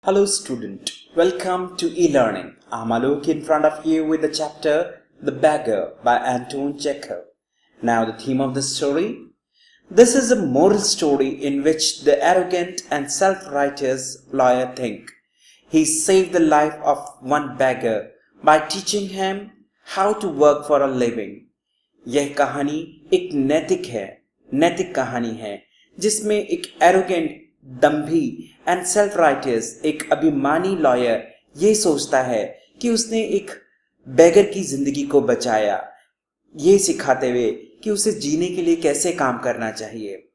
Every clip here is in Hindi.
Hello student, welcome to e-learning. I'm Alok in front of you with the chapter The Beggar by Anton Chekhov. Now the theme of the story. This is a moral story in which the arrogant and self-righteous lawyer think he saved the life of one beggar by teaching him how to work for a living. यह कहानी एक नैतिक कहानी है जिसमें एक एरोगेंट दम्भी एंड सेल्फ राइटियस एक अभिमानी लॉयर ये सोचता है कि उसने एक बेगर की जिंदगी को बचाया, ये सिखाते हुए कि उसे जीने के लिए कैसे काम करना चाहिए।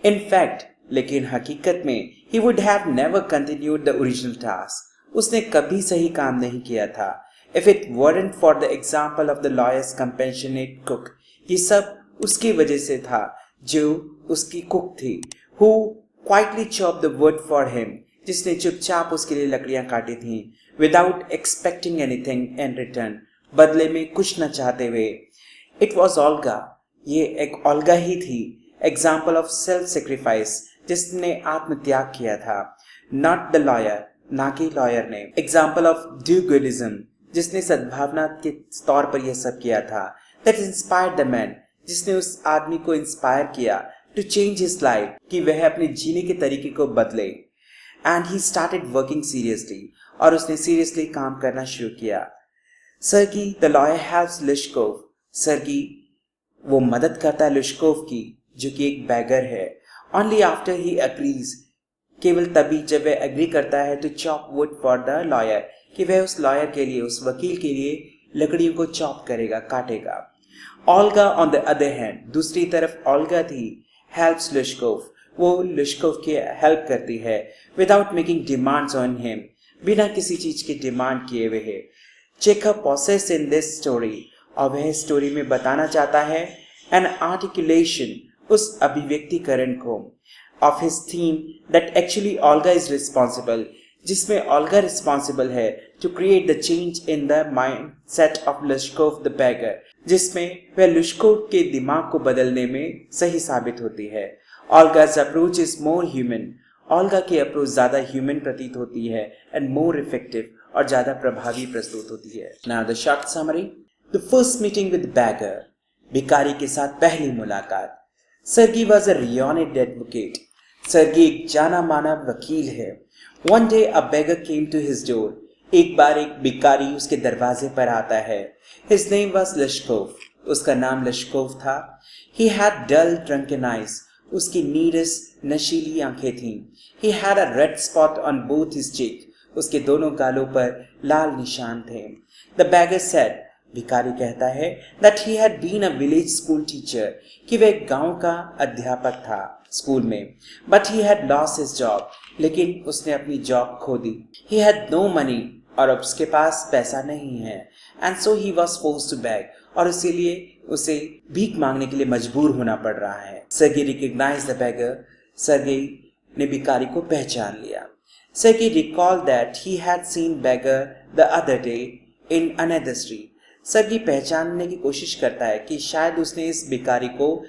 इन फैक्ट लेकिन हकीकत में he would have never continued the original task. उसने कभी सही काम नहीं किया था। If it weren't for the example of the lawyers compassionate cook, ये सब उसकी वजह से था जो उसकी कुक थी, who quietly chopped the wood for him, जिसने चुपचाप उसके लिए लकड़ियां काटी थीं, without expecting anything in return, बदले में कुछ न चाहते हुए। It was Olga, ये एक ओल्गा ही थी, example of self sacrifice, जिसने आत्मत्याग किया था, not the lawyer, ना कि लॉयर ने, example of do-goodism, जिसने सद्भावना के तौर पर यह सब किया था, that inspired the man, जिसने उस आदमी को इंस्पायर किया to change his life, कि वह अपने जीने के तरीके को बदले। And he started working seriously, और उसने seriously काम करना शुरू किया। Sergey the lawyer helps Lushkov, Sergey वो मदद करता है लुश्कोव की जो कि एक बैगर है। Only after he agrees, केवल तभी जब वह एग्री करता है to chop wood for the lawyer, कि वह उस लॉयर के लिए, उस वकील के लिए लकड़ियों को चॉप करेगा, काटेगा। Olga on the other hand, दूसरी तरफ ओल्गा थी, helps Lushkov, वो लुश्कोव की हेल्प करती है, without making demands on him, बिना किसी चीज की डिमांड किए हुए। Chekhov possess in this story, और वह स्टोरी में बताना चाहता है an articulation, उस अभिव्यक्तिकरण को, of his theme that actually Olga is responsible, जिसमें ओल्गा रिस्पॉन्सिबल है to create the change in the mindset of Lushkov the beggar, जिसमें वह लुश्कोव के दिमाग को बदलने में सही साबित होती है। Olga's approach is more human, Olga की अप्रोच ज्यादा ह्यूमन प्रतीत होती है and more effective, और ज्यादा प्रभावी प्रस्तुत होती है। Now the short summary, the first meeting with beggar, भिखारी के साथ पहली मुलाकात। Sergey was a renowned advocate, सर्गी एक जाना माना वकील है। One day a beggar came to his door, एक बार एक भिखारी उसके दरवाजे पर आता है। His name was Lushkov, उसका नाम लश्कोव था। He had dull drunken eyes, उसकी नीरस नशीली आंखें थीं। He had a red spot on both his cheek, उसके दोनों गालों पर लाल निशान थे। The beggar said, भिखारी कहता है, that he had been a village school teacher, कि वह एक गांव का अध्यापक था स्कूल में, but he had lost his job, लेकिन उसने अपनी जॉब खो दी। He had no money, और अब उसके पास पैसा नहीं है, and so he was forced to beg, और इसीलिए उसे भीख मांगने के लिए मजबूर होना पड़ रहा है। Sergey recognized the beggar, सर्गी ने भिखारी को पहचान लिया। Sergey recalled that he had seen beggar the other day in another street. सर्गी पहचानने की कोशिश करता है कि शायद उसने इस भिखारी को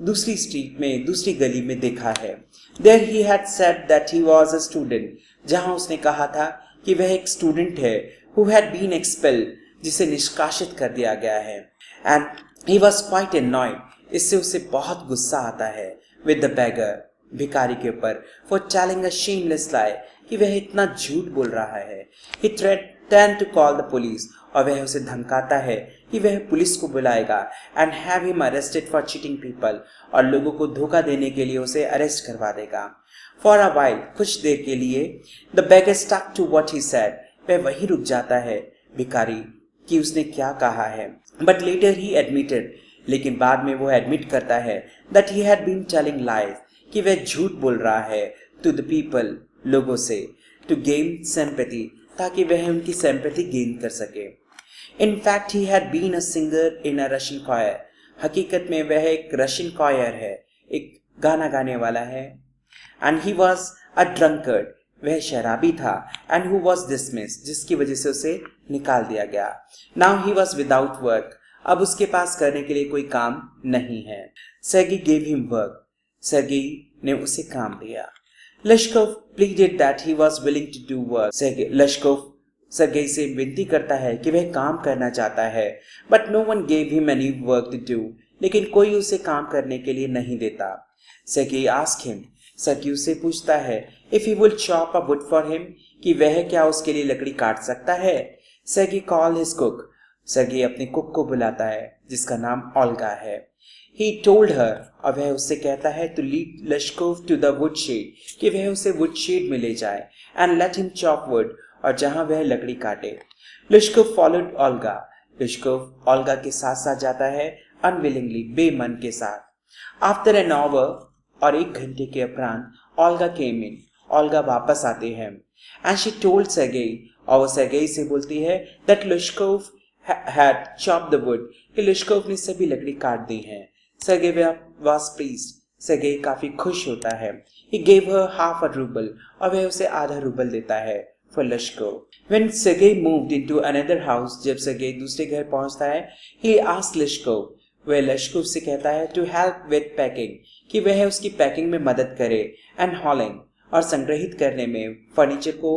दूसरी स्ट्रीट में, दूसरी गली में देखा है। There he had said that he was a student, जहां उसने कहा था कि वह एक स्टूडेंट है, who had been expelled, जिसे निष्कासित कर दिया गया है। And he was quite annoyed, इससे उसे बहुत गुस्सा आता है, with the beggar, भिखारी के ऊपर, for telling a shameless lie, कि वह इतना झूठ बोल रहा है। He threatened to call the police, और वह उसे धमकाता है कि वह पुलिस को बुलाएगा, and have him arrested for cheating people, और लोगों को धोखा देने के लिए उसे अरेस्ट करवा देगा। For a while, कुछ देर के लिए, the beggar stuck to what he said, वह वहीं रुक जाता है भिखारी कि उसने क्या कहा है। But later he admitted, लेकिन बाद में वो एडमिट करता है that he had been telling lies, कि वह झूठ बोल रहा है to the people, लोगों से, to gain sympathy, ताकि वह उनकी sympathy gain कर सके। In fact, he had been a singer in a Russian choir. हकीकत में वह एक रशियन choir है, एक गाना गाने वाला है। And he was a drunkard, वह शराबी था, and who was dismissed, जिसकी वजह से उसे निकाल दिया गया। Now he was without work, अब उसके पास करने के लिए कोई काम नहीं है। Sergey gave him work, सर्गी ने उसे काम दिया। Leshkov pleaded that he was willing to do work. Leshkov Sergei से विनती करता है कि वह काम करना चाहता है, but no one gave him any work to do. लेकिन कोई उसे काम करने के लिए नहीं देता. Sergei asked him. सर्गेई उससे पूछता है if he will chop a wood for him, कि वह क्या उसके लिए लकड़ी काट सकता है. Sergei called his cook. Sergei अपने कुक को बुलाता है जिसका नाम ओल्गा है. He told her, और वह उससे कहता है to lead Leshkov to the woodshed, कि वह उसे woodshed में ले जाए, and let him chop wood, और जहां वह लकड़ी काटे. Leshkov followed Olga. Leshkov Olga के साथ साथ जाता है unwillingly, बेमन के साथ. After an hour, और 1 घंटे के उपरांत ओल्गा came in. ओल्गा वापस आते हैं. And she told Sergei, और वो सर्गेई से बोलती है that Leshkov had chopped the wood, कि लेश्कोव ने सभी लकड़ी काट दी है. Sergei was pleased. सर्गेई काफी खुश होता है. He gave her half a ruble, और वह उसे आधा रूबल देता है for Leshkov. When Sergei moved into another house, जब सर्गेई दूसरे घर पहुंचता है, he asked Leshkov, वह लेश्कोव से कहता है to help with packing, कि वह उसकी पैकिंग में मदद करे, and hauling, और संग्रहित करने में फर्नीचर को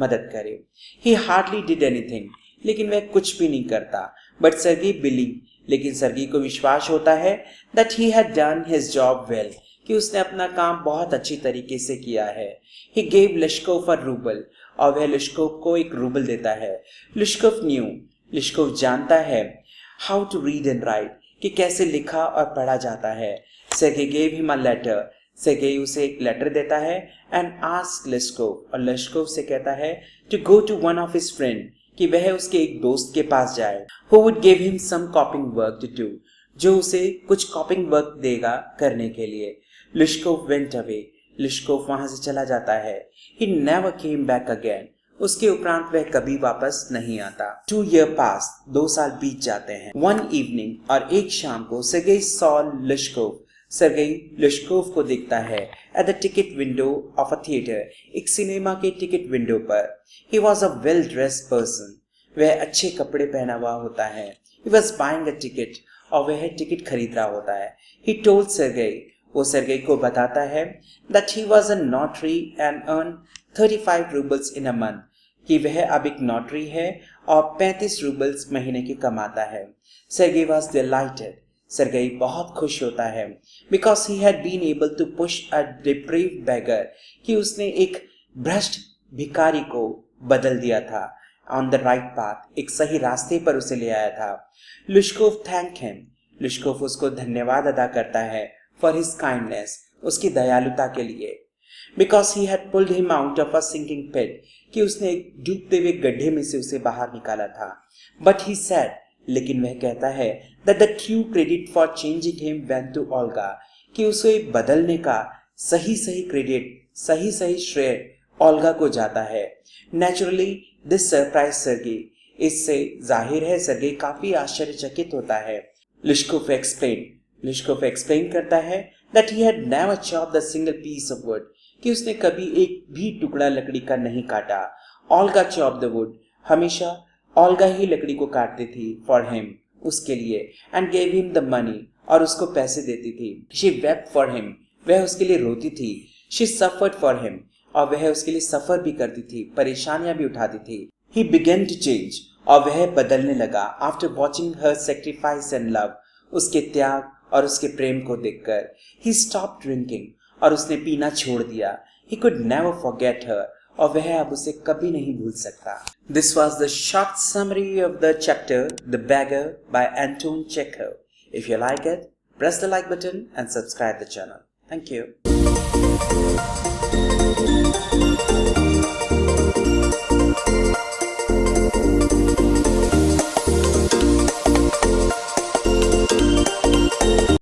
मदद करे. He hardly did anything, लेकिन वह कुछ भी नहीं करता. But Sergei believed, लेकिन सर्गेई को विश्वास होता है that he had done his job well, कि उसने अपना काम बहुत अच्छी तरीके से किया है. He gave Leshkov a ruble, और वह लेश्कोव को 1 रूबल देता है. Leshkov knew, लेश्कोव जानता है how to read and write, कि कैसे लिखा और पढ़ा जाता है. Sergei gave him a letter. Sergei उसे एक लेटर देता है and asked Leshkov, और लेश्कोव से कहता है to go to one of his friend, कि वह उसके एक दोस्त के पास जाए, who would give him some copying work to do, जो उसे कुछ copying work देगा करने के लिए. Leshkov went away. लेश्कोव वहां से चला जाता है. He never came back again. उसके उपरांत वह कभी वापस नहीं आता. 2 years passed. 2 साल बीत जाते हैं. One evening, और एक शाम को Sergei saw Leshkov. सर्गेई लेश्कोव को देखता है at the ticket window of a theater, एक सिनेमा के टिकट विंडो पर. He was a well dressed person. वह अच्छे कपड़े पहना हुआ होता है. He was buying a ticket, और वह टिकट खरीद रहा होता है. He told Sergei, वो सर्गेई को बताता है that he was a notary and earned 35 rubles in a month, कि वह अब एक नोटरी है और 35 रूबल्स महीने की कमाता है. Sergei was delighted. सर्गेई बहुत खुश होता है because he had been able to push a depraved beggar, कि उसने एक भ्रष्ट भिखारी को बदल दिया था on the right path, एक सही रास्ते पर उसे ले आया था. Leshkov thanked him. लेश्कोव उसको धन्यवाद अदा करता है for his kindness, उसकी दयालुता के लिए. Because he had pulled him out of a sinking pit, कि उसने एक डूबते हुए गड्ढे में से उसे बाहर निकाला था. But he said, लेकिन वह कहता है that the true credit for changing him went to Olga, कि उसे बदलने का सही क्रेडिट, सही श्रेय ओल्गा को जाता है. Naturally, this surprised Sergei. इससे जाहिर है सर्गेई काफी आश्चर्यचकित होता है. Leshkov explained करता है that he had never chopped a single piece of wood, कि उसने कभी एक भी टुकड़ा लकड़ी का नहीं काटा. Olga chopped the wood. हमेशा ओल्गा ही लकड़ी को काटती थी for him, उसके लिए, and gave him the money, और उसको पैसे देती थी. She wept for him. वह उसके लिए रोती थी. She suffered for him. और वह उसके लिए सफर भी करती थी, परेशानियां भी उठाती थी. He began to change. और वह बदलने लगा after watching her sacrifice and love. उसके त्याग और उसके प्रेम को देखकर. He stopped drinking. और उसने पीना छोड़ दिया. He could never forget her. और वह अब उसे कभी नहीं भूल सकता. This was the short summary of the chapter The Beggar by Anton Chekhov. If you like it, press the like button and subscribe the channel. Thank you.